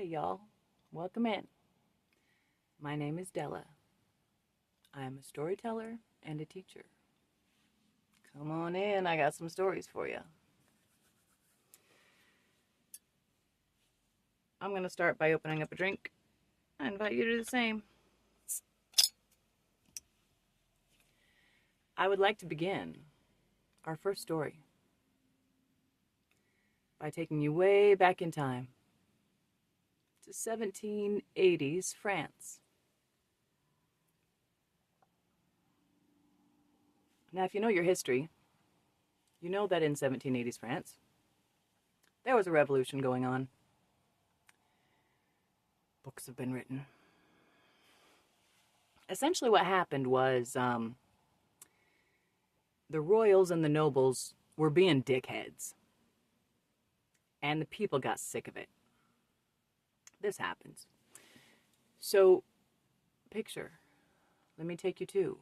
Hey y'all, welcome in. My name is Della. I am a storyteller and a teacher. Come on in, I got some stories for you. I'm going to start by opening up a drink. I invite you to do the same. I would like to begin our first story by taking you way back in time to 1780s France. Now, if you know your history, you know that in 1780s France, there was a revolution going on. Books have been written. Essentially what happened was the royals and the nobles were being dickheads. And the people got sick of it. This happens. So, picture. Let me take you to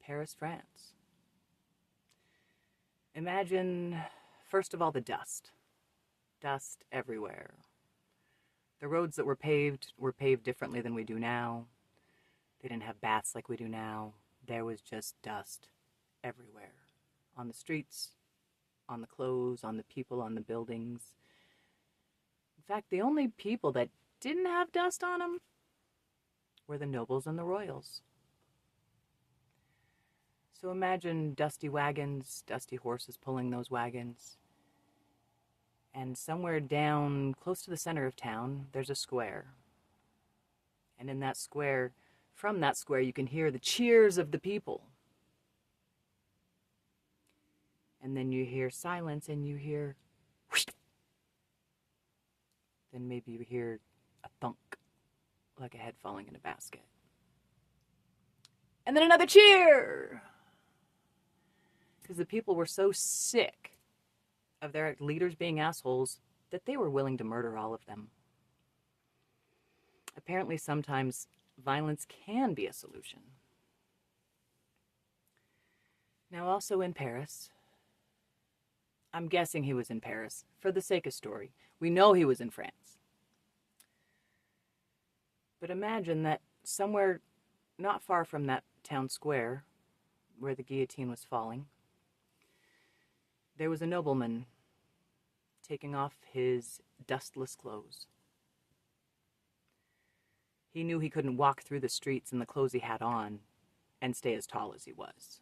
Paris, France. Imagine, first of all, the dust. Dust everywhere. The roads that were paved differently than we do now. They didn't have baths like we do now. There was just dust everywhere. On the streets, on the clothes, on the people, on the buildings. In fact, the only people that didn't have dust on them were the nobles and the royals. So imagine dusty wagons, dusty horses pulling those wagons. And somewhere down close to the center of town, there's a square. And in that square, from that square, you can hear the cheers of the people. And then you hear silence and you hear whoosh. Then maybe you hear a thunk, like a head falling in a basket. And then another cheer! Because the people were so sick of their leaders being assholes that they were willing to murder all of them. Apparently, sometimes violence can be a solution. Now, also in Paris, I'm guessing he was in Paris for the sake of story. We know he was in France. But imagine that somewhere not far from that town square where the guillotine was falling, there was a nobleman taking off his dustless clothes. He knew he couldn't walk through the streets in the clothes he had on and stay as tall as he was.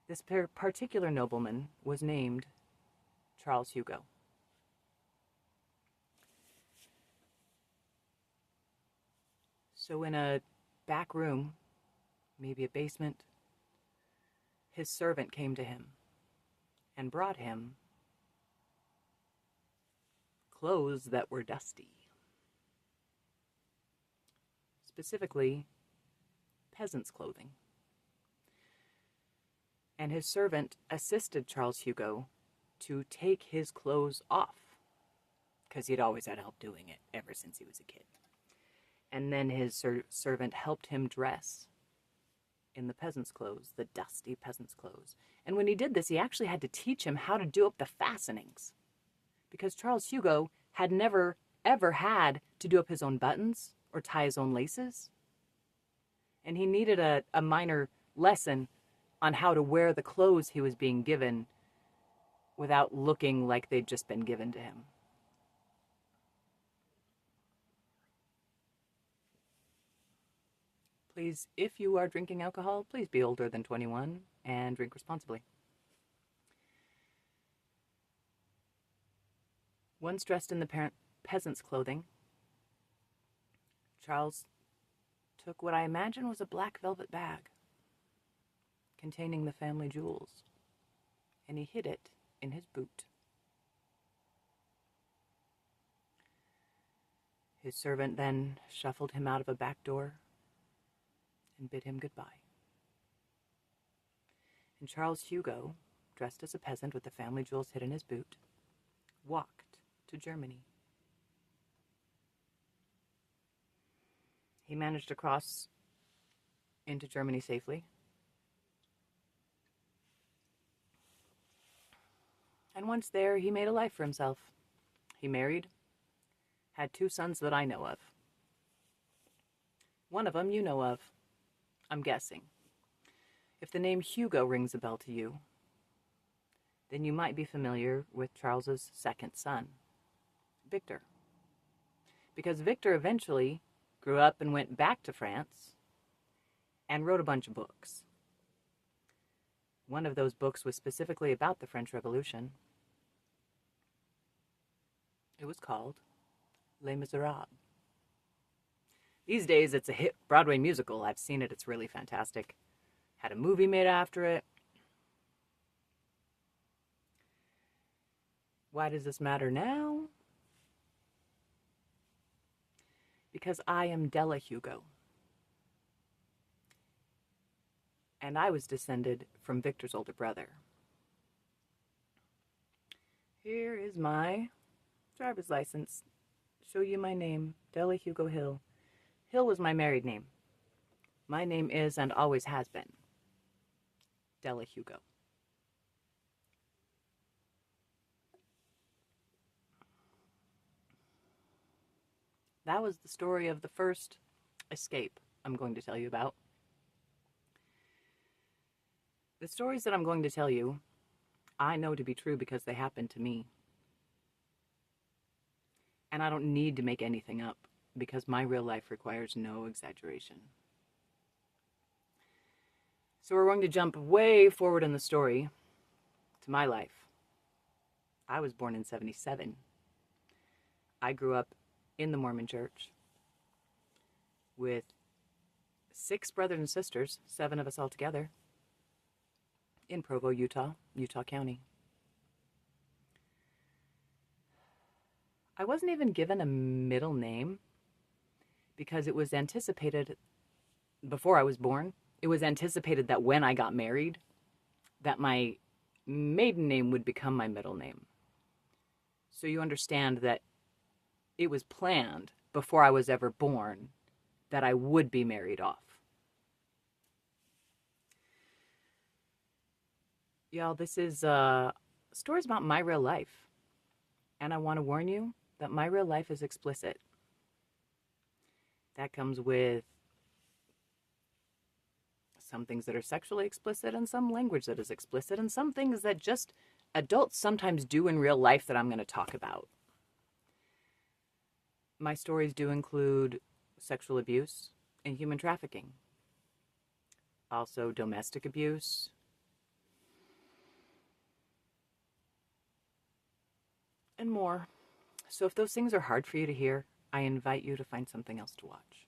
This particular nobleman was named Charles Hugo. So in a back room, maybe a basement, his servant came to him and brought him clothes that were dusty. Specifically, peasant's clothing. And his servant assisted Charles Hugo to take his clothes off, because he'd always had help doing it ever since he was a kid. And then his servant helped him dress in the peasant's clothes, the dusty peasant's clothes. And when he did this, he actually had to teach him how to do up the fastenings, because Charles Hugo had never, ever had to do up his own buttons or tie his own laces. And he needed a minor lesson on how to wear the clothes he was being given without looking like they'd just been given to him. Please, if you are drinking alcohol, please be older than 21 and drink responsibly. Once dressed in the peasant's clothing, Charles took what I imagine was a black velvet bag containing the family jewels, and he hid it in his boot. His servant then shuffled him out of a back door and bid him goodbye. And Charles Hugo, dressed as a peasant with the family jewels hid in his boot, walked to Germany. He managed to cross into Germany safely. And once there, he made a life for himself. he married, had 2 sons that I know of. One of them you know of, I'm guessing. If the name Hugo rings a bell to you, then you might be familiar with Charles's second son, Victor. Because Victor eventually grew up and went back to France and wrote a bunch of books. One of those books was specifically about the French Revolution. It was called Les Miserables. These days, it's a hit Broadway musical. I've seen it. It's really fantastic. Had a movie made after it. Why does this matter now? Because I am Della Hugo. And I was descended from Victor's older brother. Here is my driver's license. Show you my name, Della Hugo Hill. Hill was my married name. My name is and always has been Della Hugo. That was the story of the first escape I'm going to tell you about. The stories that I'm going to tell you, I know to be true because they happened to me. And I don't need to make anything up because my real life requires no exaggeration. So we're going to jump way forward in the story to my life. I was born in 1977. I grew up in the Mormon Church with 6 brothers and sisters, 7 of us all together, in Provo, Utah County. I wasn't even given a middle name because it was anticipated before I was born. It was anticipated that when I got married, that my maiden name would become my middle name. So you understand that it was planned before I was ever born that I would be married off. Y'all, this is stories about my real life. And I want to warn you that my real life is explicit. That comes with some things that are sexually explicit and some language that is explicit and some things that just adults sometimes do in real life that I'm going to talk about. My stories do include sexual abuse and human trafficking. Also domestic abuse. And more. So if those things are hard for you to hear, I invite you to find something else to watch.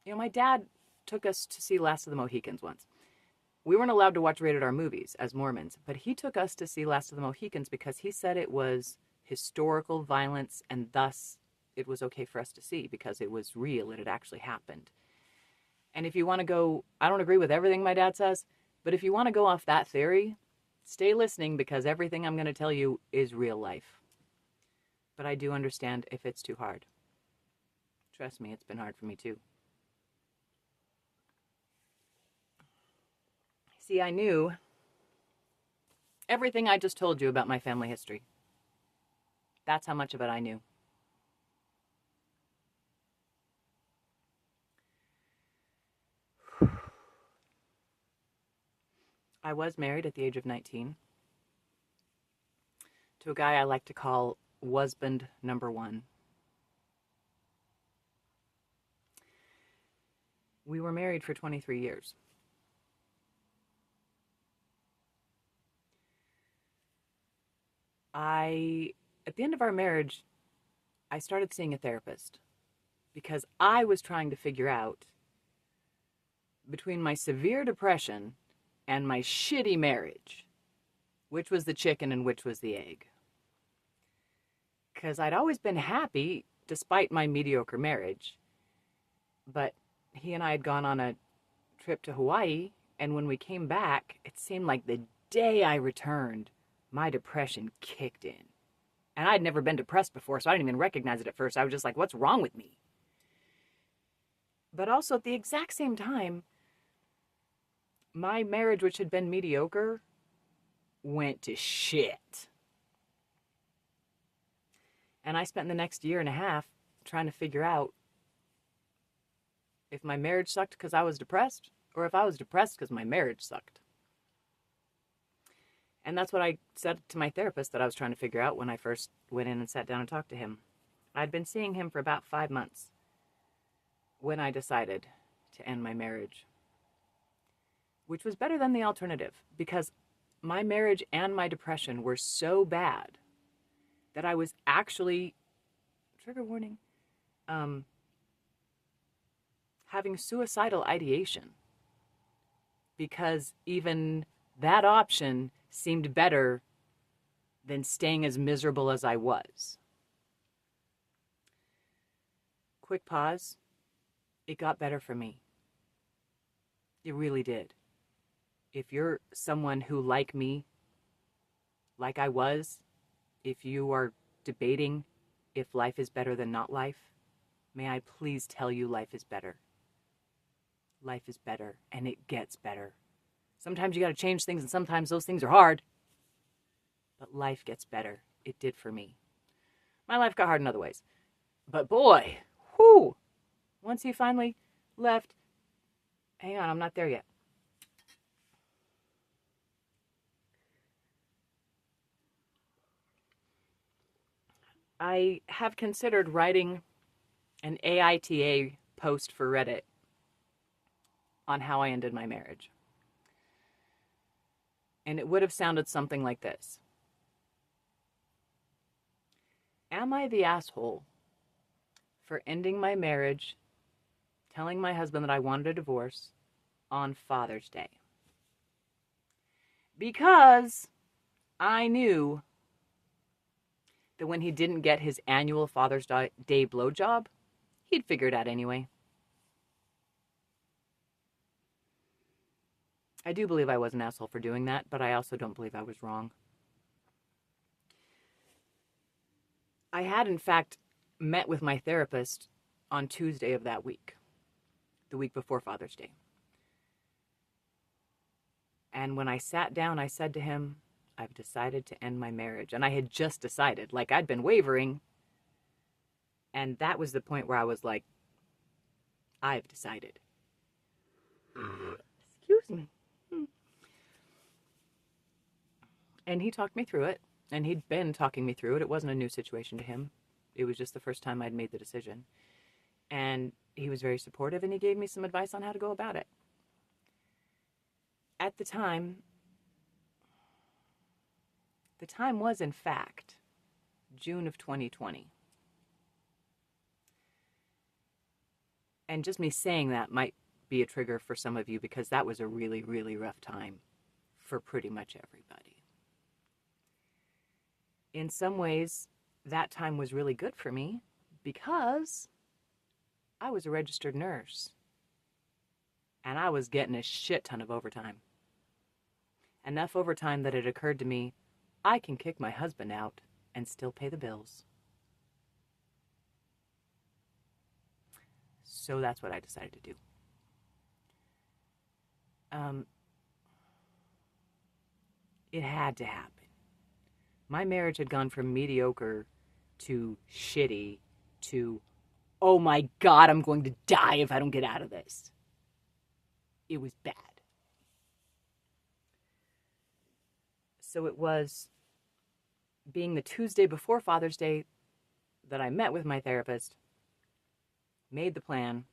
My dad took us to see Last of the Mohicans once. We weren't allowed to watch rated R movies as Mormons, but he took us to see Last of the Mohicans because he said it was historical violence and thus it was okay for us to see because it was real, it had actually happened. And if you want to go, I don't agree with everything my dad says, but if you want to go off that theory, stay listening because everything I'm going to tell you is real life. But I do understand if it's too hard. Trust me, it's been hard for me too. See, I knew everything I just told you about my family history. That's how much of it I knew. I was married at the age of 19 to a guy I like to call husband number 1. We were married for 23 years. At the end of our marriage, I started seeing a therapist because I was trying to figure out between my severe depression and my shitty marriage, which was the chicken and which was the egg. Because I'd always been happy despite my mediocre marriage. But he and I had gone on a trip to Hawaii, and when we came back, it seemed like the day I returned, my depression kicked in. And I'd never been depressed before, so I didn't even recognize it at first. I was just like, what's wrong with me? But also at the exact same time, my marriage, which had been mediocre, went to shit. And I spent the next year and a half trying to figure out if my marriage sucked because I was depressed, or if I was depressed because my marriage sucked. And that's what I said to my therapist that I was trying to figure out when I first went in and sat down and talked to him. I'd been seeing him for about 5 months when I decided to end my marriage, which was better than the alternative, because my marriage and my depression were so bad that I was actually, trigger warning, having suicidal ideation, because even that option seemed better than staying as miserable as I was. Quick pause. It got better for me. It really did. If you're someone who, like me, like I was, if you are debating if life is better than not life, may I please tell you life is better. Life is better, and it gets better. Sometimes you got to change things, and sometimes those things are hard. But life gets better. It did for me. My life got hard in other ways. But boy, whoo! Once he finally left, hang on, I'm not there yet. I have considered writing an AITA post for Reddit on how I ended my marriage. And it would have sounded something like this. Am I the asshole for ending my marriage, telling my husband that I wanted a divorce on Father's Day? Because I knew that when he didn't get his annual Father's Day blowjob, he'd figure it out anyway. I do believe I was an asshole for doing that, but I also don't believe I was wrong. I had, in fact, met with my therapist on Tuesday of that week, the week before Father's Day. And when I sat down, I said to him, I've decided to end my marriage. And I had just decided, like I'd been wavering. And that was the point where I was like, I've decided. Excuse me. And he talked me through it. And he'd been talking me through it. It wasn't a new situation to him. It was just the first time I'd made the decision. And he was very supportive, and he gave me some advice on how to go about it. At the time was, in fact, June of 2020. And just me saying that might be a trigger for some of you, because that was a really, really rough time for pretty much everybody. In some ways, that time was really good for me because I was a registered nurse and I was getting a shit ton of overtime. Enough overtime that it occurred to me, I can kick my husband out and still pay the bills. So that's what I decided to do. It had to happen. My marriage had gone from mediocre to shitty to, oh my God, I'm going to die if I don't get out of this. It was bad. So it was being the Tuesday before Father's Day that I met with my therapist, made the plan,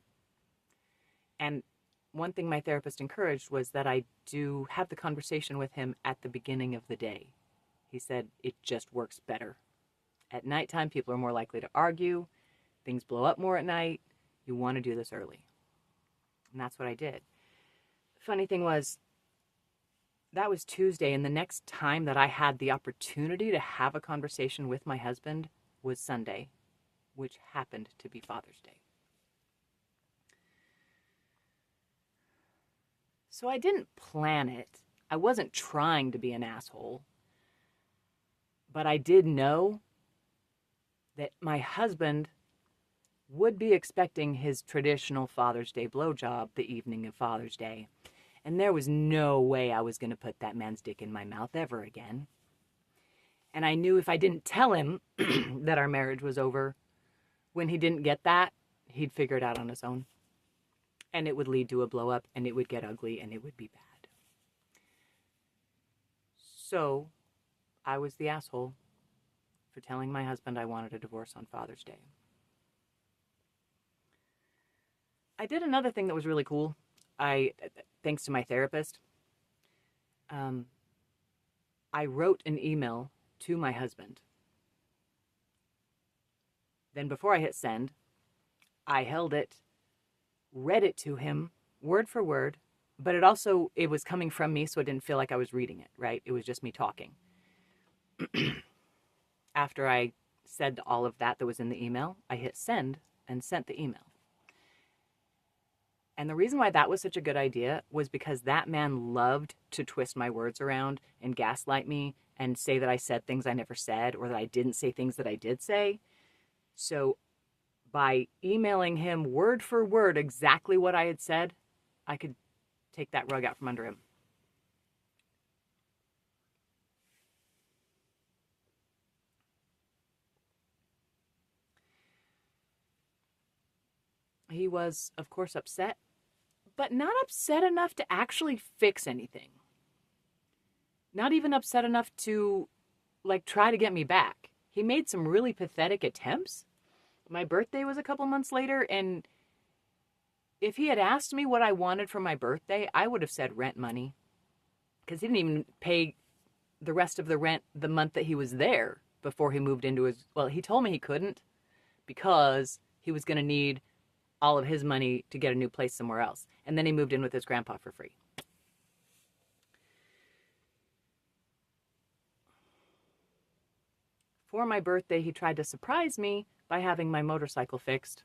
and one thing my therapist encouraged was that I do have the conversation with him at the beginning of the day. He said it just works better. At nighttime, people are more likely to argue. Things blow up more at night. You want to do this early. And that's what I did. Funny thing was, that was Tuesday, and the next time that I had the opportunity to have a conversation with my husband was Sunday, which happened to be Father's Day. So I didn't plan it. I wasn't trying to be an asshole. But I did know that my husband would be expecting his traditional Father's Day blowjob the evening of Father's Day. And there was no way I was going to put that man's dick in my mouth ever again. And I knew if I didn't tell him that our marriage was over, when he didn't get that, he'd figure it out on his own. And it would lead to a blow up, and it would get ugly, and it would be bad. So I was the asshole for telling my husband I wanted a divorce on Father's Day. I did another thing that was really cool. Thanks to my therapist, I wrote an email to my husband. Then before I hit send, I held it, read it to him, word for word, but it was coming from me, so it didn't feel like I was reading it, right? It was just me talking. After I said all of that was in the email, I hit send and sent the email. And the reason why that was such a good idea was because that man loved to twist my words around and gaslight me and say that I said things I never said or that I didn't say things that I did say. So by emailing him word for word exactly what I had said, I could take that rug out from under him. He was, of course, upset, but not upset enough to actually fix anything. Not even upset enough to, try to get me back. He made some really pathetic attempts. My birthday was a couple months later, and if he had asked me what I wanted for my birthday, I would have said rent money. Because he didn't even pay the rest of the rent the month that he was there before he moved into his... Well, he told me he couldn't because he was going to need all of his money to get a new place somewhere else. And then he moved in with his grandpa for free. For my birthday, he tried to surprise me by having my motorcycle fixed.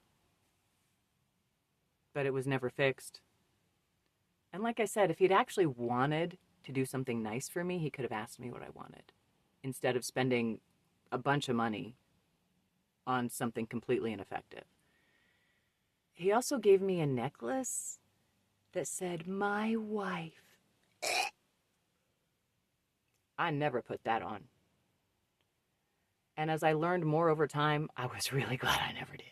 But it was never fixed. And like I said, if he'd actually wanted to do something nice for me, he could have asked me what I wanted, instead of spending a bunch of money on something completely ineffective. He also gave me a necklace that said, "My wife." I never put that on. And as I learned more over time, I was really glad I never did.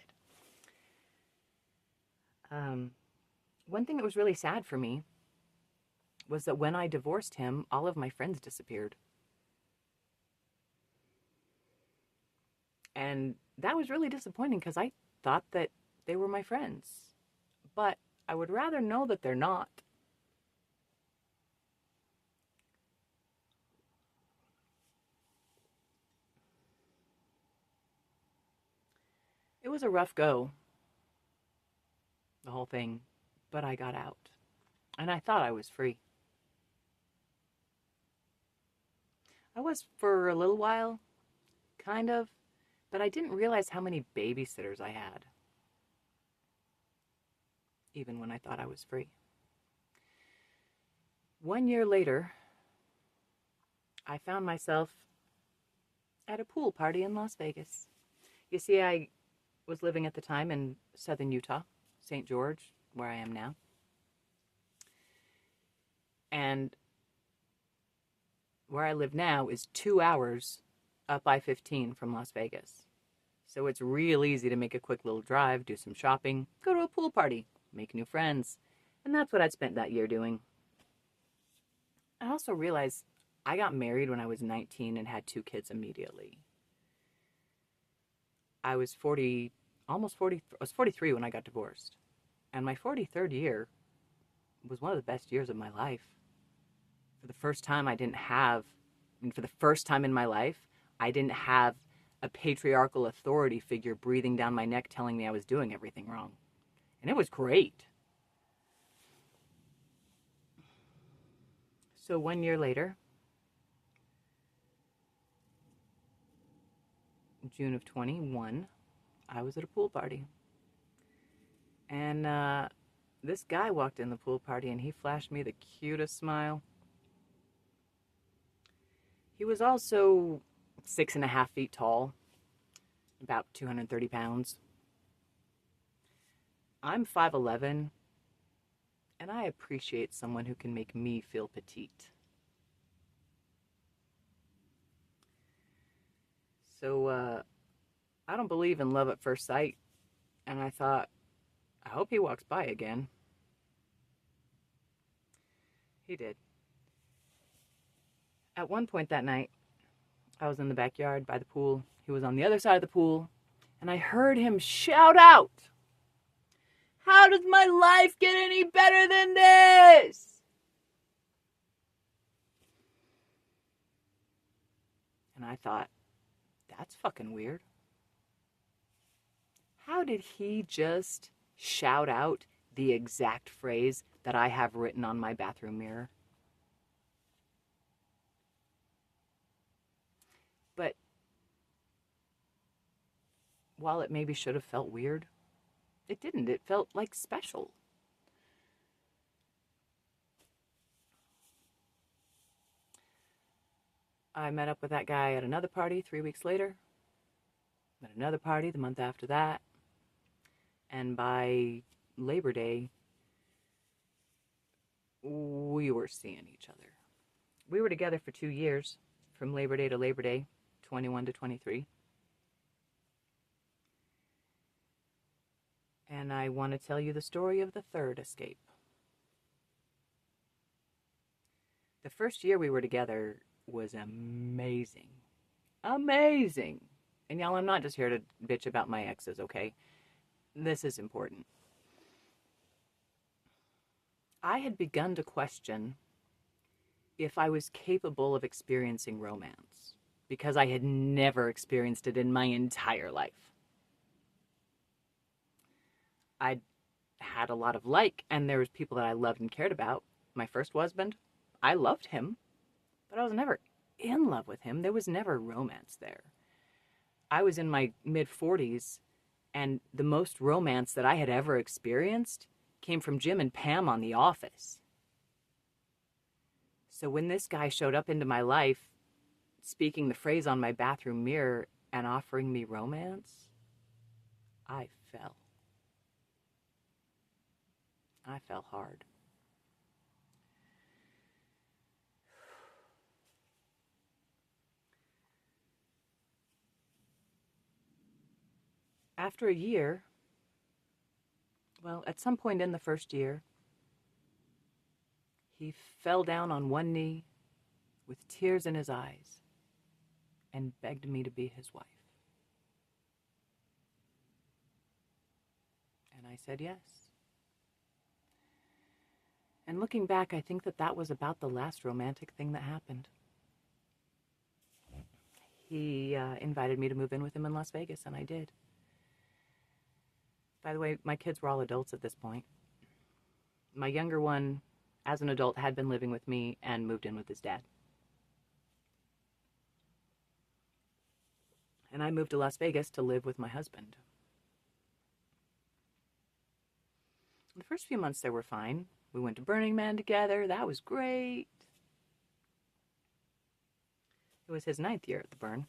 One thing that was really sad for me was that when I divorced him, all of my friends disappeared. And that was really disappointing because I thought that they were my friends. But I would rather know that they're not. It was a rough go, the whole thing, but I got out. And I thought I was free. I was for a little while, kind of, but I didn't realize how many babysitters I had, even when I thought I was free. 1 year later, I found myself at a pool party in Las Vegas. You see, I was living at the time in southern Utah, St. George, where I am now. And where I live now is 2 hours up I-15 from Las Vegas. So it's real easy to make a quick little drive, do some shopping, go to a pool party, make new friends. And that's what I'd spent that year doing. I also realized I got married when I was 19 and had 2 kids immediately. I was 43 when I got divorced. And my 43rd year was one of the best years of my life. For the first time in my life, I didn't have a patriarchal authority figure breathing down my neck telling me I was doing everything wrong. And it was great. So 1 year later, June of 21, I was at a pool party. And this guy walked in the pool party and he flashed me the cutest smile. He was also 6.5 feet tall, about 230 pounds. I'm 5'11", and I appreciate someone who can make me feel petite. So, I don't believe in love at first sight. And I thought, I hope he walks by again. He did. At one point that night, I was in the backyard by the pool. He was on the other side of the pool. And I heard him shout out, "How does my life get any better than this?" And I thought, that's fucking weird. How did he just shout out the exact phrase that I have written on my bathroom mirror? But while it maybe should have felt weird, it didn't. It felt like special. I met up with that guy at another party 3 weeks later. At another party the month after that. And by Labor Day, we were seeing each other. We were together for 2 years, from Labor Day to Labor Day, 21 to 23. And I want to tell you the story of the third escape. The first year we were together was amazing. Amazing. And y'all, I'm not just here to bitch about my exes, okay? This is important. I had begun to question if I was capable of experiencing romance, because I had never experienced it in my entire life. I had a lot of and there was people that I loved and cared about. My first husband, I loved him, but I was never in love with him. There was never romance there. I was in my mid-40s, and the most romance that I had ever experienced came from Jim and Pam on The Office. So when this guy showed up into my life, speaking the phrase on my bathroom mirror and offering me romance, I fell. I fell hard. After a year, well, at some point in the first year, he fell down on one knee with tears in his eyes and begged me to be his wife. And I said yes. And looking back, I think that was about the last romantic thing that happened. He invited me to move in with him in Las Vegas, and I did. By the way, my kids were all adults at this point. My younger one, as an adult, had been living with me and moved in with his dad. And I moved to Las Vegas to live with my husband. The first few months, they were fine. We went to Burning Man together. That was great. It was his 9th year at the Burn.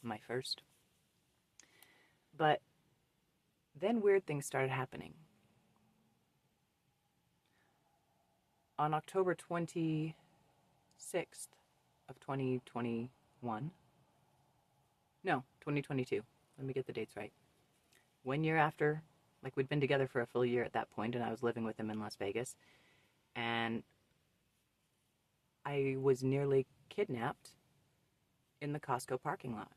My first. But then weird things started happening. On October 26th of 2021. No, 2022. Let me get the dates right. 1 year after, we'd been together for a full year at that point, and I was living with him in Las Vegas. And I was nearly kidnapped in the Costco parking lot.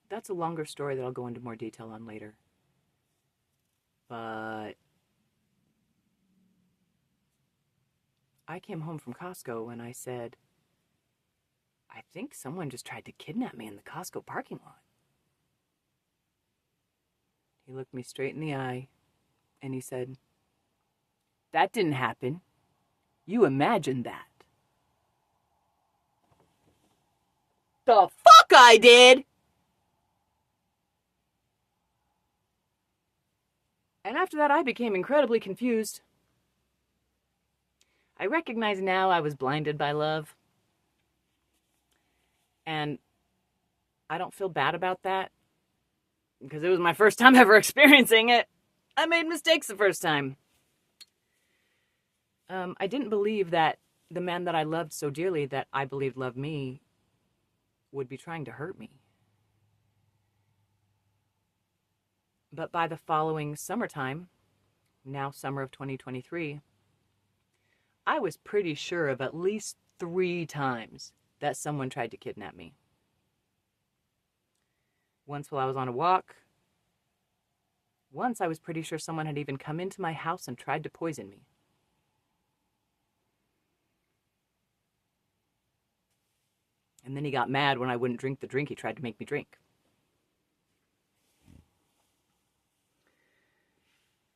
That's a longer story that I'll go into more detail on later. But I came home from Costco and I said, I think someone just tried to kidnap me in the Costco parking lot. He looked me straight in the eye and he said, that didn't happen. You imagined that. The fuck I did! And after that, I became incredibly confused. I recognize now I was blinded by love. And I don't feel bad about that, because it was my first time ever experiencing it. I made mistakes the first time. I didn't believe that the man that I loved so dearly, that I believed loved me, would be trying to hurt me. But by the following summertime, now summer of 2023, I was pretty sure of at least 3 times that someone tried to kidnap me. Once while I was on a walk. Once I was pretty sure someone had even come into my house and tried to poison me. And then he got mad when I wouldn't drink the drink he tried to make me drink.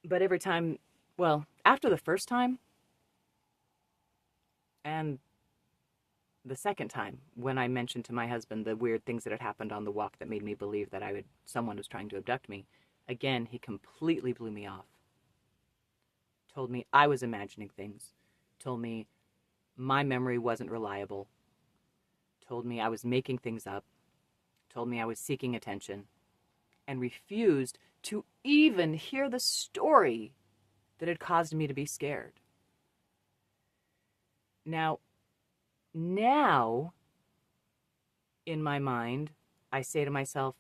But every time, well, after the first time and the second time, when I mentioned to my husband the weird things that had happened on the walk that made me believe that someone was trying to abduct me, again, he completely blew me off. Told me I was imagining things. Told me my memory wasn't reliable. Told me I was making things up. Told me I was seeking attention. And refused to even hear the story that had caused me to be scared. Now, in my mind, I say to myself,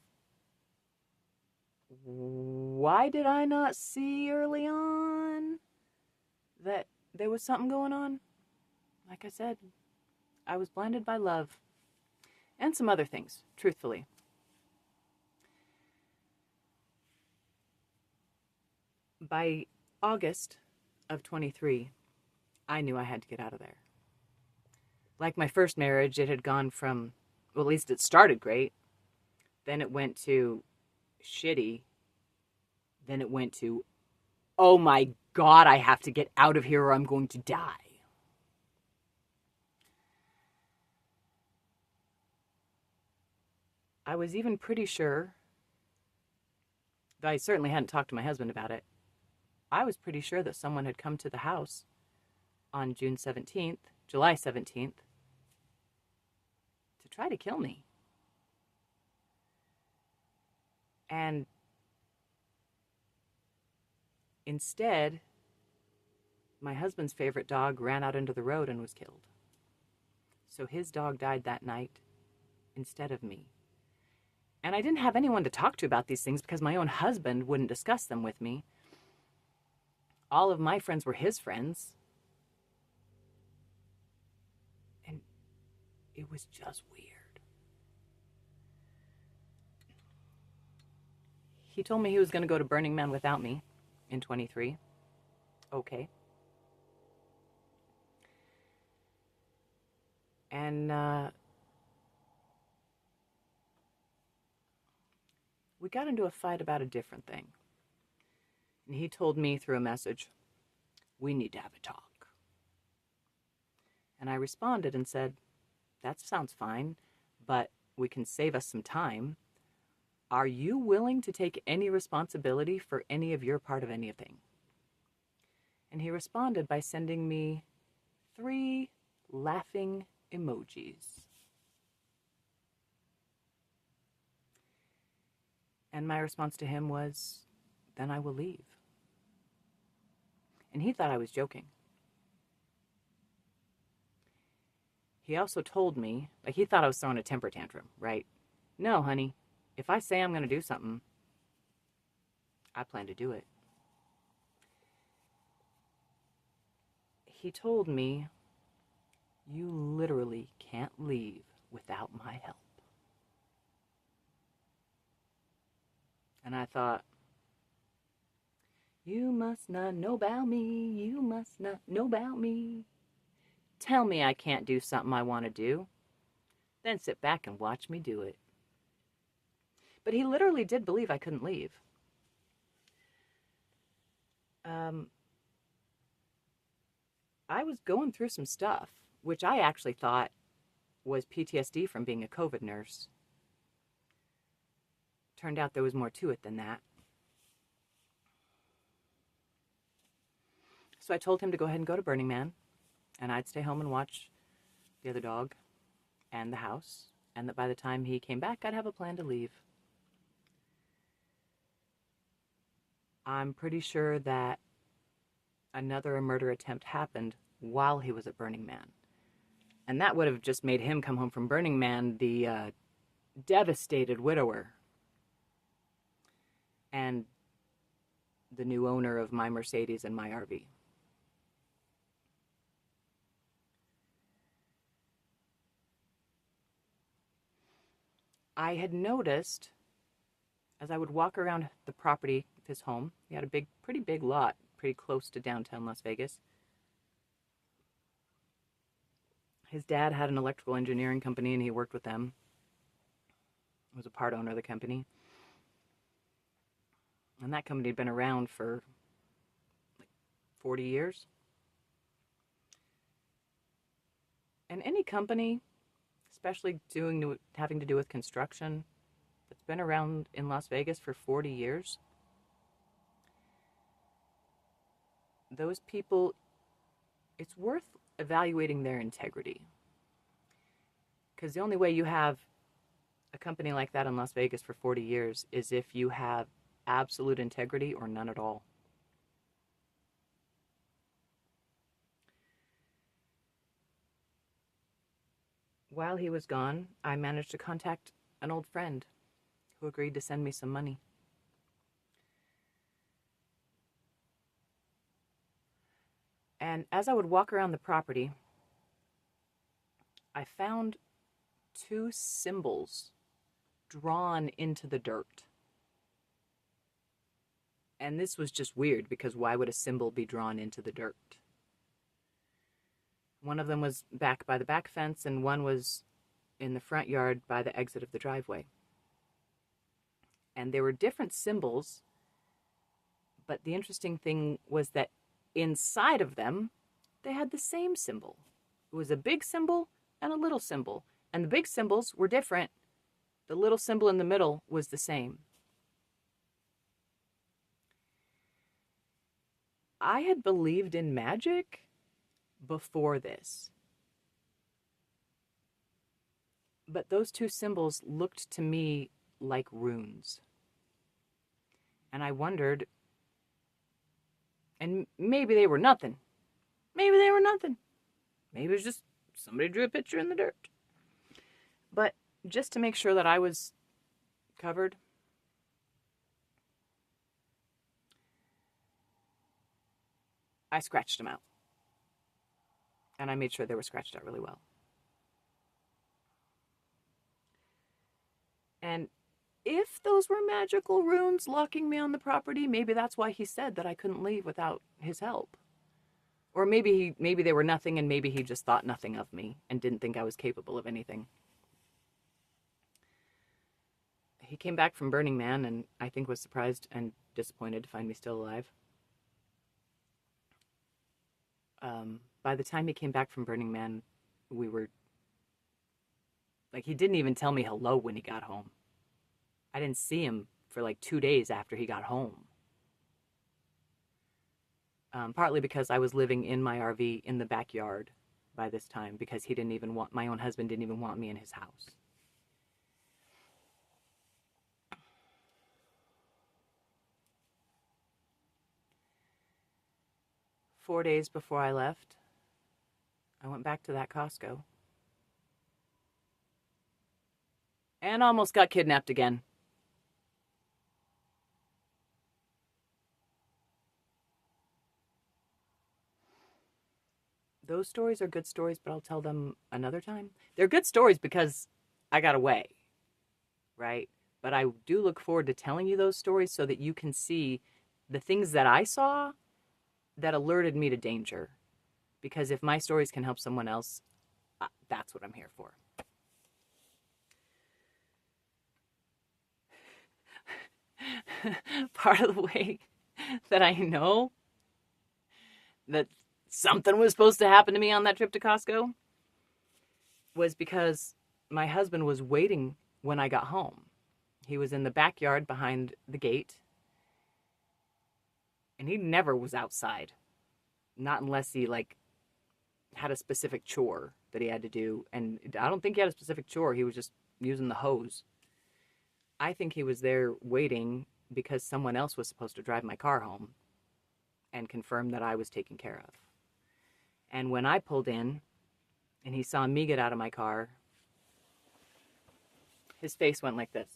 why did I not see early on that there was something going on? Like I said, I was blinded by love and some other things, truthfully. By August of 23, I knew I had to get out of there. Like my first marriage, it had gone from, well, at least it started great. Then it went to shitty. Then it went to, oh my God, I have to get out of here or I'm going to die. I was even pretty sure, though I certainly hadn't talked to my husband about it, I was pretty sure that someone had come to the house on July 17th, to try to kill me. And instead, my husband's favorite dog ran out into the road and was killed. So his dog died that night instead of me. And I didn't have anyone to talk to about these things because my own husband wouldn't discuss them with me. All of my friends were his friends. And it was just weird. He told me he was going to go to Burning Man without me in 23. Okay. And we got into a fight about a different thing. And he told me through a message, we need to have a talk. And I responded and said, that sounds fine, but we can save us some time. Are you willing to take any responsibility for any of your part of anything? And he responded by sending me 3 laughing emojis. And my response to him was, then I will leave. And he thought I was joking. He also told me, like he thought I was throwing a temper tantrum, right? No, honey, if I say I'm going to do something, I plan to do it. He told me, you literally can't leave without my help. And I thought, you must not know about me. You must not know about me. Tell me I can't do something I want to do. Then sit back and watch me do it. But he literally did believe I couldn't leave. I was going through some stuff, which I actually thought was PTSD from being a COVID nurse. Turned out there was more to it than that. So I told him to go ahead and go to Burning Man, and I'd stay home and watch the other dog and the house, and that by the time he came back, I'd have a plan to leave. I'm pretty sure that another murder attempt happened while he was at Burning Man. And that would have just made him come home from Burning Man the devastated widower and the new owner of my Mercedes and my RV. I had noticed as I would walk around the property of his home, he had a pretty big lot, pretty close to downtown Las Vegas. His dad had an electrical engineering company and he worked with them. He was a part owner of the company. And that company had been around for like 40 years. And any company, especially having to do with construction, that's been around in Las Vegas for 40 years, those people, it's worth evaluating their integrity. Because the only way you have a company like that in Las Vegas for 40 years is if you have absolute integrity or none at all. While he was gone, I managed to contact an old friend who agreed to send me some money. And as I would walk around the property, I found 2 symbols drawn into the dirt. And this was just weird because why would a symbol be drawn into the dirt? One of them was back by the back fence and one was in the front yard by the exit of the driveway. And there were different symbols, but the interesting thing was that inside of them, they had the same symbol. It was a big symbol and a little symbol. And the big symbols were different. The little symbol in the middle was the same. I had believed in magic before this. But those 2 symbols looked to me like runes. And I wondered, and maybe they were nothing. Maybe they were nothing. Maybe it was just somebody drew a picture in the dirt. But just to make sure that I was covered, I scratched them out. And I made sure they were scratched out really well. And if those were magical runes locking me on the property, maybe that's why he said that I couldn't leave without his help. Or maybe they were nothing and maybe he just thought nothing of me and didn't think I was capable of anything. He came back from Burning Man and I think was surprised and disappointed to find me still alive. By the time he came back from Burning Man, we were... Like, he didn't even tell me hello when he got home. I didn't see him for like 2 days after he got home. Partly because I was living in my RV in the backyard by this time because my own husband didn't even want me in his house. Four days before I left, I went back to that Costco. And almost got kidnapped again. Those stories are good stories, but I'll tell them another time. They're good stories because I got away, right? But I do look forward to telling you those stories so that you can see the things that I saw that alerted me to danger. Because if my stories can help someone else, that's what I'm here for. Part of the way that I know that something was supposed to happen to me on that trip to Costco was because my husband was waiting when I got home. He was in the backyard behind the gate, and he never was outside. Not unless he, had a specific chore that he had to do. And I don't think he had a specific chore. He was just using the hose. I think he was there waiting because someone else was supposed to drive my car home and confirm that I was taken care of. And when I pulled in, and he saw me get out of my car, his face went like this.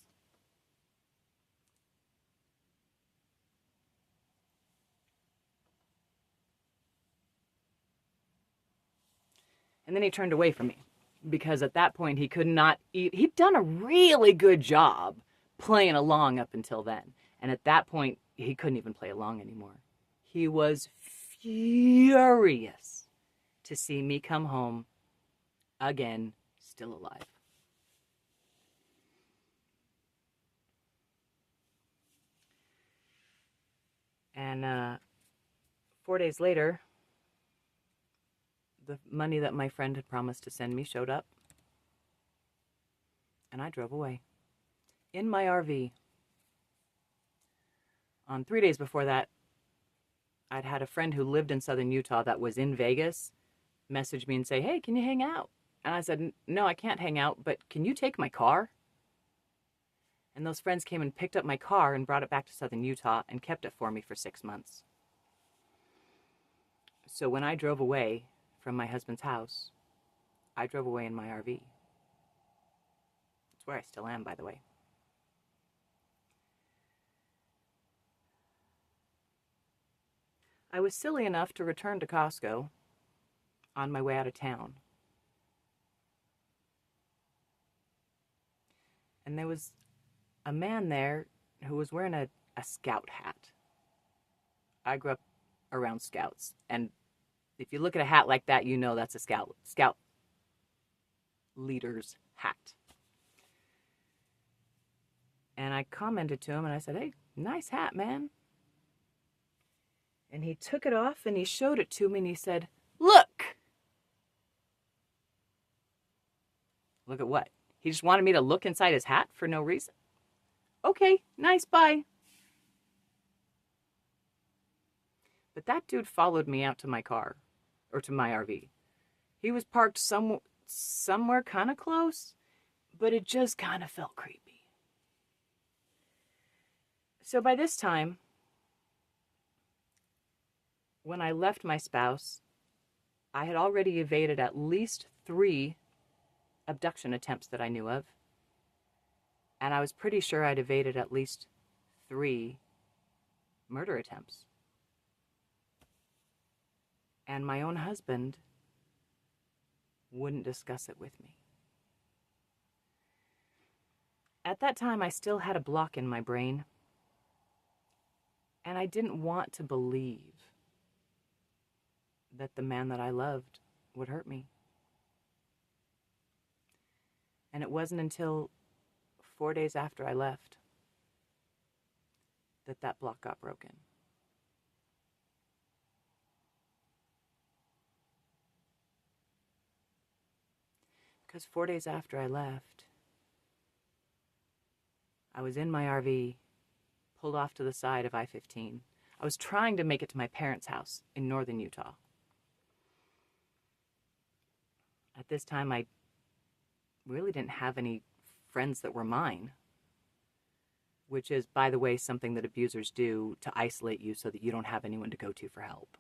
And then he turned away from me because at that point he could not eat. He'd done a really good job playing along up until then. And at that point, he couldn't even play along anymore. He was furious to see me come home again, still alive. And 4 days later, the money that my friend had promised to send me showed up, and I drove away in my RV. On 3 days before that, I'd had a friend who lived in southern Utah that was in Vegas message me and say, hey, can you hang out? And I said, no, I can't hang out, but can you take my car? And those friends came and picked up my car and brought it back to southern Utah and kept it for me for 6 months. So when I drove away from my husband's house, I drove away in my RV. It's where I still am, by the way. I was silly enough to return to Costco on my way out of town. And there was a man there who was wearing a scout hat. I grew up around scouts, and if you look at a hat like that, you know that's a scout leader's hat. And I commented to him and I said, hey, nice hat, man. And he took it off and he showed it to me and he said, look. Look at what? He just wanted me to look inside his hat for no reason. Okay, nice, bye. But that dude followed me out to my car, or to my RV. He was parked somewhere kind of close, but it just kind of felt creepy. So by this time, when I left my spouse, I had already evaded at least 3 abduction attempts that I knew of. And I was pretty sure I'd evaded at least 3 murder attempts. And my own husband wouldn't discuss it with me. At that time, I still had a block in my brain. And I didn't want to believe that the man that I loved would hurt me. And it wasn't until 4 days after I left that block got broken. Because 4 days after I left, I was in my RV, pulled off to the side of I-15. I was trying to make it to my parents' house in northern Utah. At this time, I really didn't have any friends that were mine, which is, by the way, something that abusers do to isolate you so that you don't have anyone to go to for help.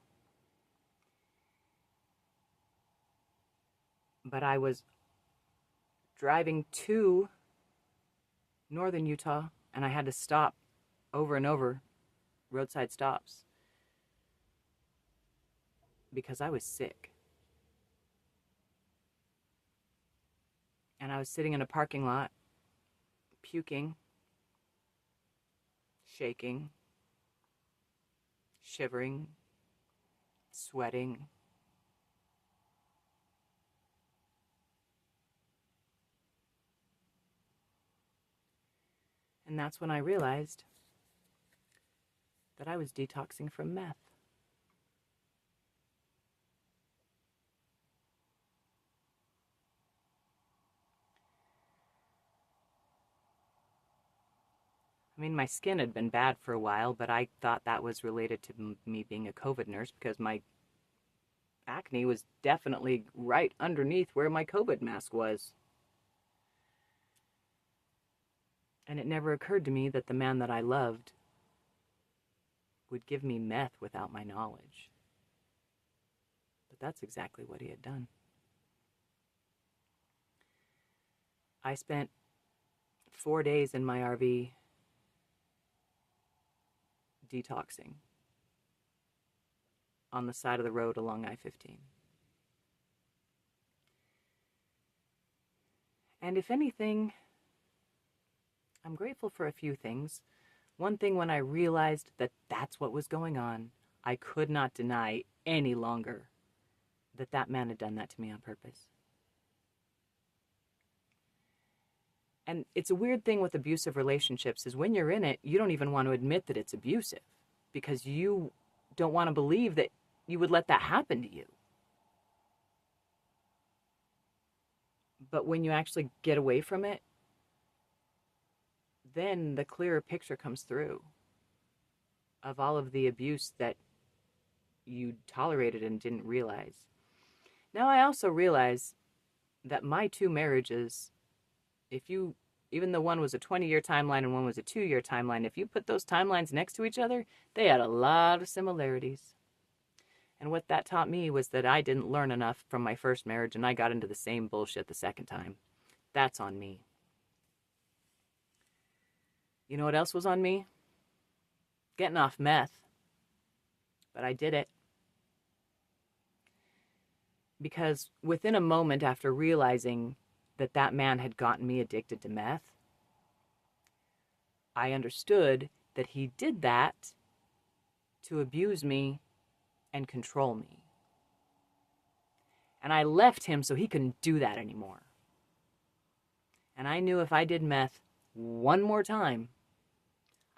But I was driving to northern Utah, and I had to stop over and over, roadside stops, because I was sick. And I was sitting in a parking lot, puking, shaking, shivering, sweating. And that's when I realized that I was detoxing from meth. I mean, my skin had been bad for a while, but I thought that was related to me being a COVID nurse because my acne was definitely right underneath where my COVID mask was. And it never occurred to me that the man that I loved would give me meth without my knowledge. But that's exactly what he had done. I spent 4 days in my RV detoxing on the side of the road along I-15. And if anything, I'm grateful for a few things. One thing, when I realized that that's what was going on, I could not deny any longer that that man had done that to me on purpose. And it's a weird thing with abusive relationships is when you're in it, you don't even want to admit that it's abusive because you don't want to believe that you would let that happen to you. But when you actually get away from it, then the clearer picture comes through of all of the abuse that you tolerated and didn't realize. Now, I also realize that my 2 marriages, even though one was a 20-year timeline and one was a 2-year timeline, if you put those timelines next to each other, they had a lot of similarities. And what that taught me was that I didn't learn enough from my first marriage and I got into the same bullshit the second time. That's on me. You know what else was on me? Getting off meth. But I did it. Because within a moment after realizing that that man had gotten me addicted to meth, I understood that he did that to abuse me and control me. And I left him so he couldn't do that anymore. And I knew if I did meth one more time,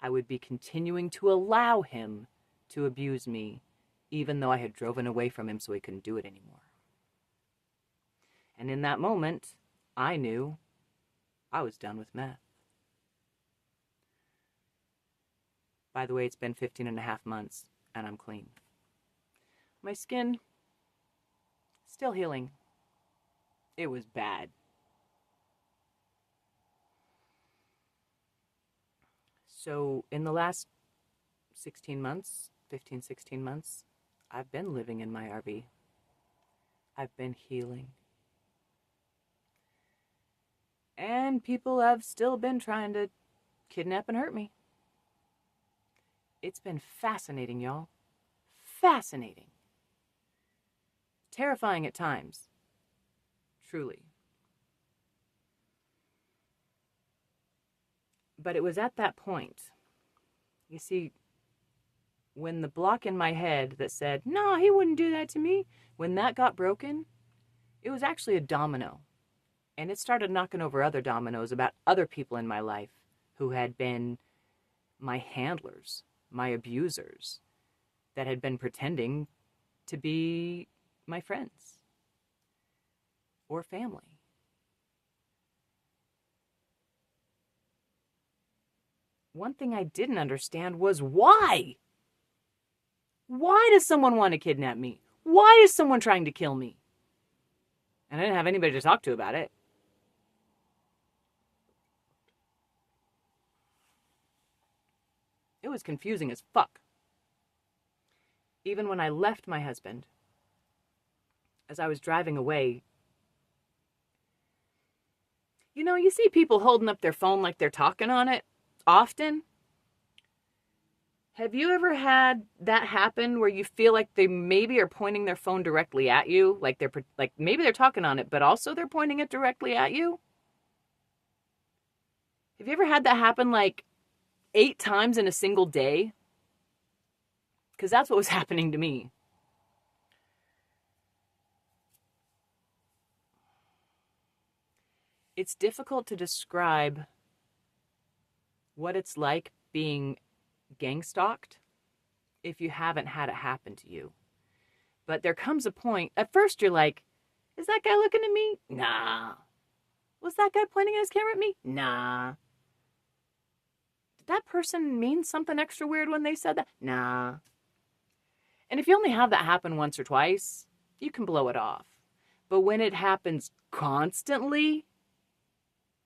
I would be continuing to allow him to abuse me, even though I had driven away from him so he couldn't do it anymore. And in that moment, I knew I was done with meth. By the way, it's been 15 and a half months, and I'm clean. My skin, still healing. It was bad. So in the last 16 months, I've been living in my RV. I've been healing. And people have still been trying to kidnap and hurt me. It's been fascinating, y'all. Fascinating. Terrifying at times. Truly. But it was at that point, you see, when the block in my head that said, no, he wouldn't do that to me, when that got broken, it was actually a domino. And it started knocking over other dominoes about other people in my life who had been my handlers, my abusers, that had been pretending to be my friends or family. One thing I didn't understand was why? Why does someone want to kidnap me? Why is someone trying to kill me? And I didn't have anybody to talk to about it. It was confusing as fuck. Even when I left my husband, as I was driving away, you know, you see people holding up their phone like they're talking on it often. Have you ever had that happen where you feel like they maybe are pointing their phone directly at you? Like maybe they're talking on it, but also they're pointing it directly at you? Have you ever had that happen like 8 times in a single day? Because that's what was happening to me. It's difficult to describe what it's like being gang stalked if you haven't had it happen to you. But there comes a point, at first you're like, is that guy looking at me? Nah. Was that guy pointing his camera at me? Nah. Did that person mean something extra weird when they said that? Nah. And if you only have that happen once or twice, you can blow it off. But when it happens constantly,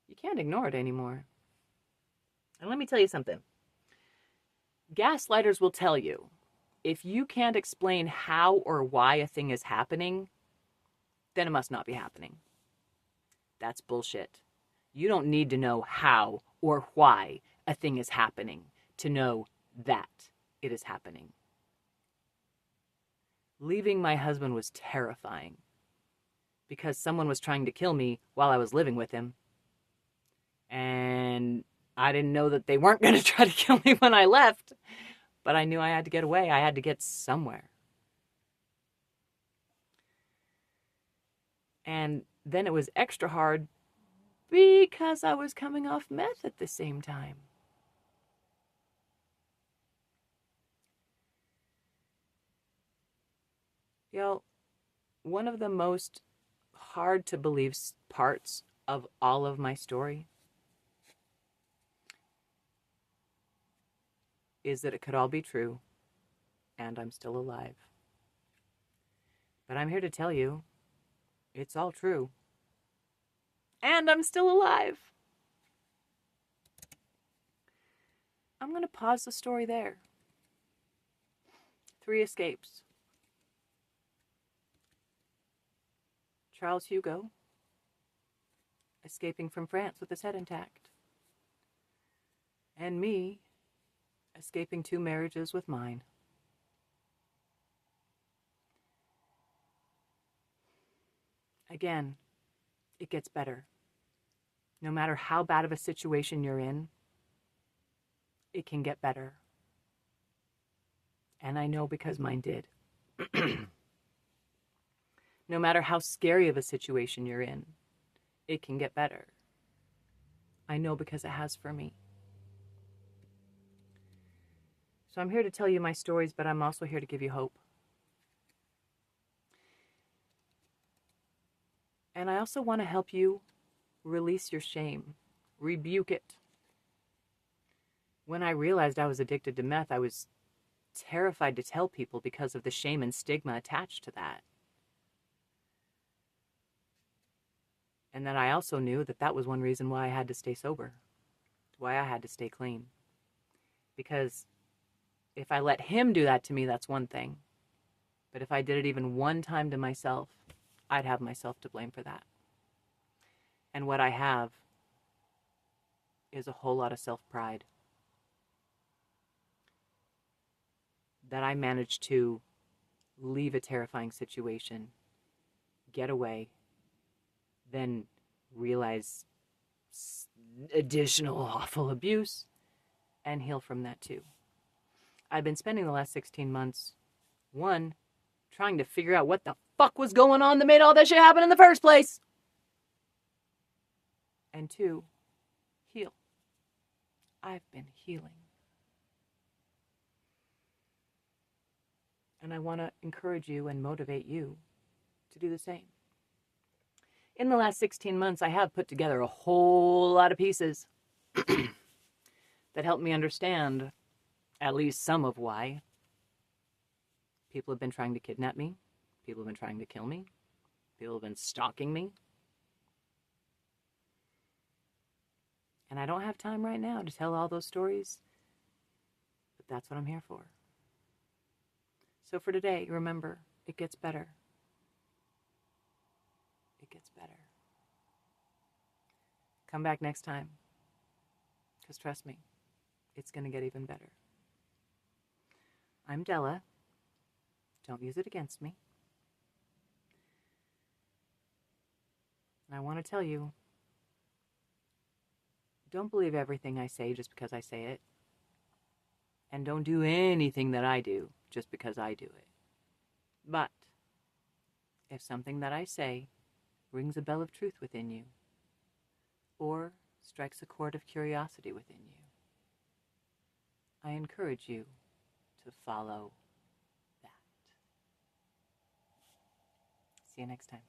you can't ignore it anymore. And let me tell you something. Gaslighters will tell you, if you can't explain how or why a thing is happening, then it must not be happening. That's bullshit. You don't need to know how or why a thing is happening to know that it is happening. Leaving my husband was terrifying because someone was trying to kill me while I was living with him. And I didn't know that they weren't going to try to kill me when I left, but I knew I had to get away. I had to get somewhere. And then it was extra hard because I was coming off meth at the same time. Y'all, one of the most hard to believe parts of all of my story is that it could all be true and I'm still alive. But I'm here to tell you, it's all true. And I'm still alive. I'm going to pause the story there. 3 escapes. Charles Hugo, escaping from France with his head intact. And me, escaping 2 marriages with mine. Again, it gets better. No matter how bad of a situation you're in, it can get better. And I know because mine did. No matter how scary of a situation you're in, it can get better. I know because it has for me. So I'm here to tell you my stories, but I'm also here to give you hope. And I also want to help you release your shame, rebuke it. When I realized I was addicted to meth, I was terrified to tell people because of the shame and stigma attached to that. And then I also knew that that was one reason why I had to stay sober, why I had to stay clean. Because if I let him do that to me, that's one thing. But if I did it even one time to myself, I'd have myself to blame for that. And what I have is a whole lot of self-pride. That I managed to leave a terrifying situation, get away, then realize additional awful abuse, and heal from that too. I've been spending the last 16 months, 1, trying to figure out what the fuck was going on that made all that shit happen in the first place. And 2, heal. I've been healing. And I want to encourage you and motivate you to do the same. In the last 16 months, I have put together a whole lot of pieces that help me understand at least some of why people have been trying to kidnap me, people have been trying to kill me, people have been stalking me. And I don't have time right now to tell all those stories, but that's what I'm here for. So for today, remember, it gets better. It gets better. Come back next time, because trust me, it's going to get even better. I'm Della. Don't use it against me. And I want to tell you, don't believe everything I say just because I say it. And don't do anything that I do just because I do it. But if something that I say rings a bell of truth within you, or strikes a chord of curiosity within you, I encourage you to follow that. See you next time.